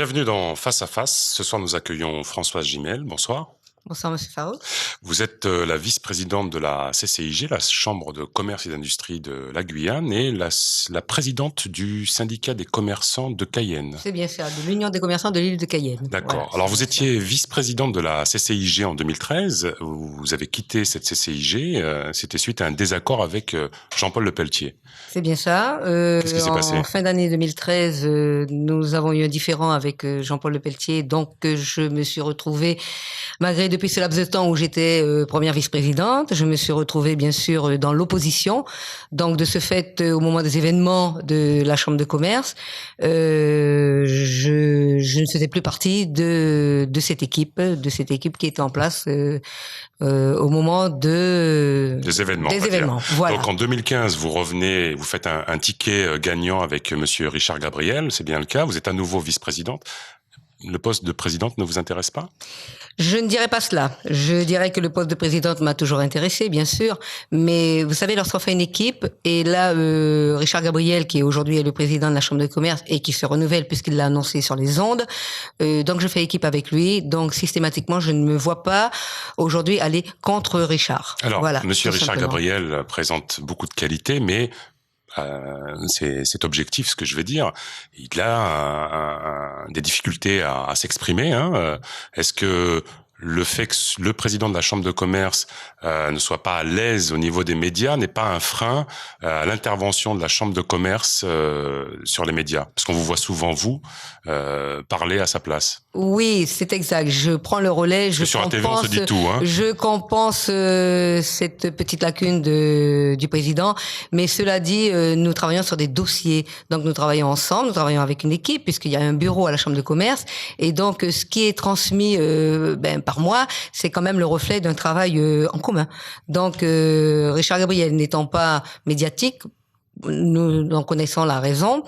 Bienvenue dans Face à Face. Ce soir, nous accueillons Françoise Gimel. Bonsoir. Bonsoir, Monsieur Farouk. Vous êtes la vice-présidente de la CCIG, la Chambre de commerce et d'industrie de la Guyane, et la présidente du syndicat des commerçants de Cayenne. C'est bien ça, de l'Union des commerçants de l'île de Cayenne. D'accord. Voilà, alors, vous étiez vice-présidente de la CCIG en 2013. Vous avez quitté cette CCIG. C'était suite à un désaccord avec Jean-Paul Lepelletier. C'est bien ça. Qu'est-ce qui s'est passé ? En fin d'année 2013, nous avons eu un différend avec Jean-Paul Lepelletier. Donc, je me suis retrouvée, malgré depuis ce laps de temps où j'étais première vice-présidente, je me suis retrouvée bien sûr dans l'opposition. Donc, de ce fait, au moment des événements de la Chambre de commerce, je ne faisais plus partie de cette équipe qui était en place au moment des événements. Voilà. Donc en 2015, vous revenez, vous faites un ticket gagnant avec Monsieur Richard Gabriel, c'est bien le cas. Vous êtes à nouveau vice-présidente. Le poste de présidente ne vous intéresse pas ? Je ne dirais pas cela. Je dirais que le poste de présidente m'a toujours intéressée, bien sûr. Mais vous savez, lorsqu'on fait une équipe, et là, Richard Gabriel, qui aujourd'hui est le président de la Chambre de commerce et qui se renouvelle puisqu'il l'a annoncé sur les ondes, donc je fais équipe avec lui. Donc systématiquement, je ne me vois pas aujourd'hui aller contre Richard. Alors, voilà, Monsieur Richard Gabriel présente beaucoup de qualités, mais c'est objectif ce que je vais dire. Il a des difficultés à s'exprimer. Est-ce que le fait que le président de la Chambre de commerce ne soit pas à l'aise au niveau des médias n'est pas un frein à l'intervention de la Chambre de commerce sur les médias? Parce qu'on vous voit souvent, vous, parler à sa place. Oui, c'est exact. Je prends le relais. Sur la TV, on se dit tout. Je compense cette petite lacune du président. Mais cela dit, nous travaillons sur des dossiers. Donc, nous travaillons ensemble. Nous travaillons avec une équipe puisqu'il y a un bureau à la Chambre de commerce. Et donc, ce qui est transmis par moi, c'est quand même le reflet d'un travail en commun. Donc, Richard Gabriel n'étant pas médiatique, nous en connaissons la raison.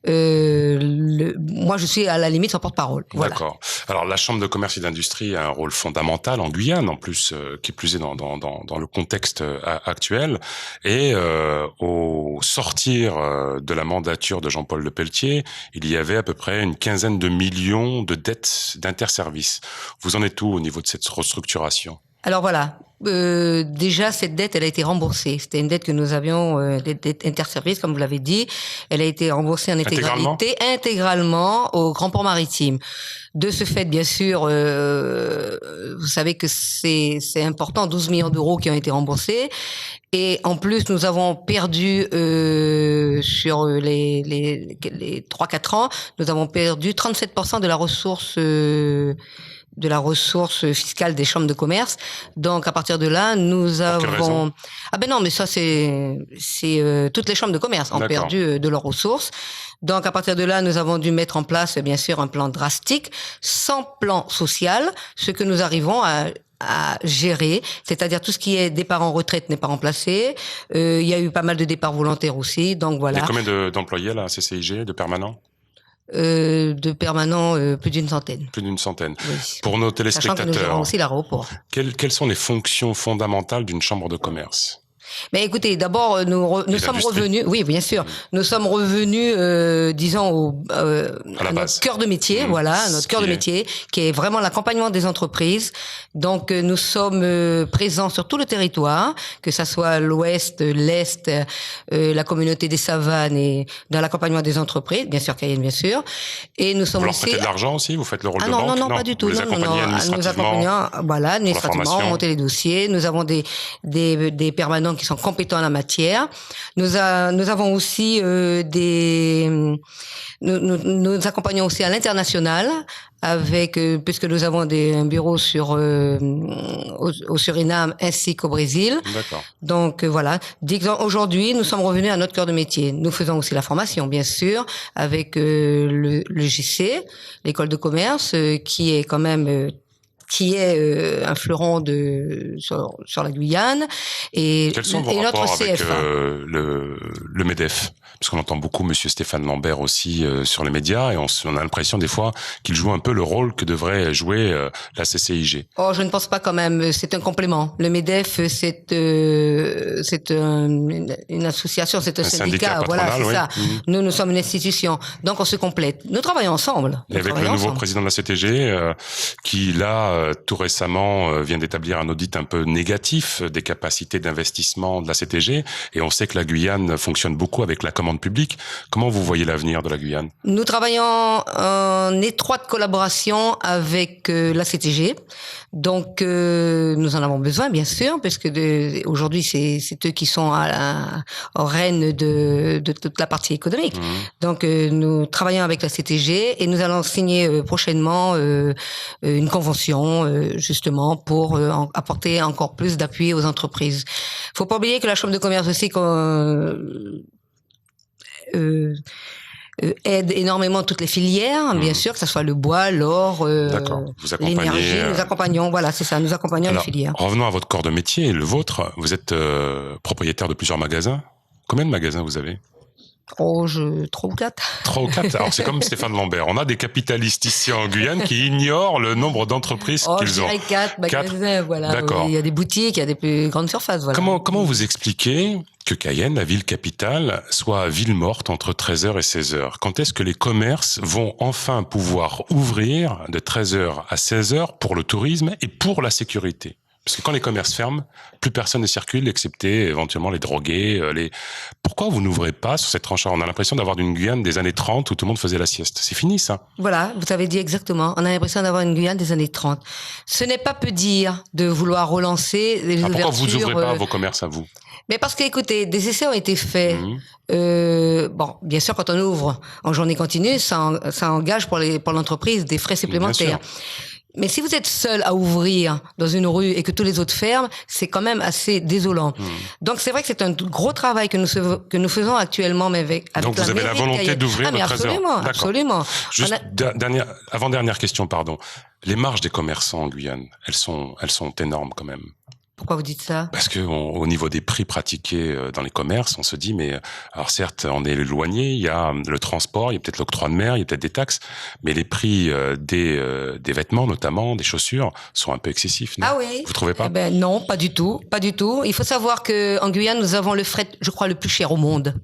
Moi, je suis à la limite son porte-parole. Voilà. D'accord. Alors, la Chambre de commerce et d'industrie a un rôle fondamental en Guyane, en plus, qui plus est dans le contexte actuel. Et au sortir de la mandature de Jean-Paul Lepelletier, il y avait à peu près une quinzaine de millions de dettes d'interservices. Vous en êtes où au niveau de cette restructuration ? Alors voilà. Déjà, cette dette, elle a été remboursée. C'était une dette que nous avions, dette interservices, comme vous l'avez dit. Elle a été remboursée en intégralité, intégralement au Grand Port Maritime. De ce fait, bien sûr, vous savez que c'est important, 12 millions d'euros qui ont été remboursés. Et en plus, nous avons perdu sur les 3-4 ans, nous avons perdu 37% de la ressource fiscale des chambres de commerce. Donc, à partir de là, nous avons... Ah ben non, mais ça, c'est toutes les chambres de commerce ont perdu de leurs ressources. Donc, à partir de là, nous avons dû mettre en place, bien sûr, un plan drastique, sans plan social, ce que nous arrivons à gérer, c'est-à-dire tout ce qui est départ en retraite n'est pas remplacé. Il y a eu pas mal de départs volontaires aussi, donc voilà. Il y a combien d'employés à la CCIG, de permanents ? De permanents, plus d'une centaine. Plus d'une centaine. Oui. Pour nos téléspectateurs, sachant que nous gérons aussi l'aéroport. Quelles sont les fonctions fondamentales d'une chambre de commerce ? Mais écoutez, d'abord, nous sommes revenus, oui, bien sûr, nous sommes revenus, disons, à notre cœur de métier, voilà, notre cœur de métier, qui est vraiment l'accompagnement des entreprises. Donc, nous sommes présents sur tout le territoire, que ça soit l'Ouest, l'Est, la communauté des savanes et dans l'accompagnement des entreprises, bien sûr, Cayenne, bien sûr. Et nous sommes vous leur prêtez de l'argent aussi, vous faites le rôle de banque? Non, pas du tout. Vous les accompagnez administrativement? Nous accompagnons, voilà, administrativement, monter les dossiers. Nous avons des permanents qui sont compétents en la matière. Nous avons aussi nous accompagnons aussi à l'international avec puisque nous avons un bureau au Suriname ainsi qu'au Brésil. D'accord. Donc voilà, aujourd'hui, nous sommes revenus à notre cœur de métier. Nous faisons aussi la formation, bien sûr, avec le JC, l'école de commerce, qui est quand même qui est un fleuron sur la Guyane. Et quels sont vos rapports avec le MEDEF? Parce qu'on entend beaucoup Monsieur Stéphane Lambert aussi sur les médias, et on a l'impression des fois qu'il joue un peu le rôle que devrait jouer la CCIG. Oh, je ne pense pas quand même. C'est un complément. Le MEDEF, c'est une association, c'est un syndicat. Voilà, c'est ça. Nous sommes une institution. Donc, on se complète. Nous travaillons ensemble. Et avec le nouveau président de la CTG, qui là, tout récemment, vient d'établir un audit un peu négatif des capacités d'investissement de la CTG, et on sait que la Guyane fonctionne beaucoup avec la commande publique. Comment vous voyez l'avenir de la Guyane? Nous travaillons en étroite collaboration avec la CTG. Donc, nous en avons besoin, bien sûr, parce que aujourd'hui, c'est eux qui sont aux rênes de toute la partie économique. Donc, nous travaillons avec la CTG et nous allons signer prochainement une convention, justement, pour apporter encore plus d'appui aux entreprises. Faut pas oublier que la Chambre de commerce aussi aide énormément toutes les filières, bien sûr, que ce soit le bois, l'or, l'énergie. Nous accompagnons, voilà, c'est ça, nous accompagnons les filières. Revenons à votre corps de métier, le vôtre. Vous êtes propriétaire de plusieurs magasins. Combien de magasins vous avez? 3 ou 4. 3 ou 4. Alors, c'est comme Stéphane Lambert. On a des capitalistes ici en Guyane qui ignorent le nombre d'entreprises qu'ils ont. 4 magasins, voilà. D'accord. Il y a des boutiques, il y a des plus grandes surfaces, voilà. Comment vous expliquez que Cayenne, la ville capitale, soit ville morte entre 13h et 16h? Quand est-ce que les commerces vont enfin pouvoir ouvrir de 13h à 16h pour le tourisme et pour la sécurité? Parce que quand les commerces ferment, plus personne ne circule, excepté éventuellement les drogués. Pourquoi vous n'ouvrez pas sur cette tranche? On a l'impression d'avoir une Guyane des années 30 où tout le monde faisait la sieste. C'est fini, ça. Voilà, vous avez dit exactement. On a l'impression d'avoir une Guyane des années 30. Ce n'est pas peu dire de vouloir relancer les ouvertures. Pourquoi vous n'ouvrez pas vos commerces à vous? Mais parce que, écoutez, des essais ont été faits. Bon, bien sûr, quand on ouvre en journée continue, ça engage pour l'entreprise des frais supplémentaires. Mais si vous êtes seul à ouvrir dans une rue et que tous les autres ferment, c'est quand même assez désolant. Donc c'est vrai que c'est un gros travail que nous faisons actuellement, mais avec donc vous avez la volonté d'ouvrir de 13h. Absolument, absolument. Juste avant-dernière question, pardon. Les marges des commerçants en Guyane, elles sont énormes quand même. Pourquoi vous dites ça? Parce que au niveau des prix pratiqués dans les commerces, on se dit mais alors certes on est éloigné, il y a le transport, il y a peut-être l'octroi de mer, il y a peut-être des taxes, mais les prix des vêtements notamment, des chaussures sont un peu excessifs. Non? Ah oui. Vous trouvez pas? Non, pas du tout, pas du tout. Il faut savoir que en Guyane nous avons le fret, je crois, le plus cher au monde.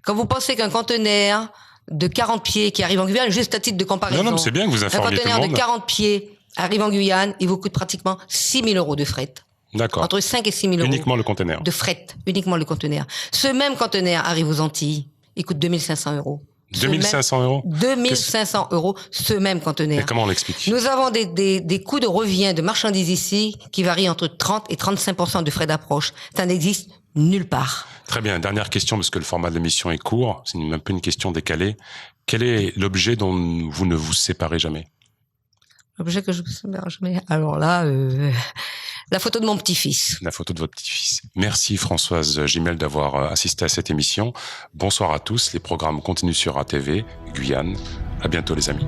Quand vous pensez qu'un conteneur de 40 pieds qui arrive en Guyane, juste à titre de comparaison. Non, c'est bien que vous informiez tout le monde. Un conteneur de 40 pieds arrive en Guyane, il vous coûte pratiquement 6 000 € de fret. D'accord. Entre 5 et 6 000 € Uniquement le conteneur. De fret, uniquement le conteneur. Ce même conteneur arrive aux Antilles, il coûte 2 500 €. 2 500 €? 2 500 €, ce même conteneur. Et comment on l'explique? Nous avons des coûts de revient de marchandises ici qui varient entre 30 et 35% de frais d'approche. Ça n'existe nulle part. Très bien. Dernière question, parce que le format de l'émission est court. C'est un peu une question décalée. Quel est l'objet dont vous ne vous séparez jamais? L'objet que je me sépare jamais. Alors là, la photo de mon petit-fils. La photo de votre petit-fils. Merci Françoise Gimel d'avoir assisté à cette émission. Bonsoir à tous. Les programmes continuent sur ATV, Guyane. À bientôt les amis.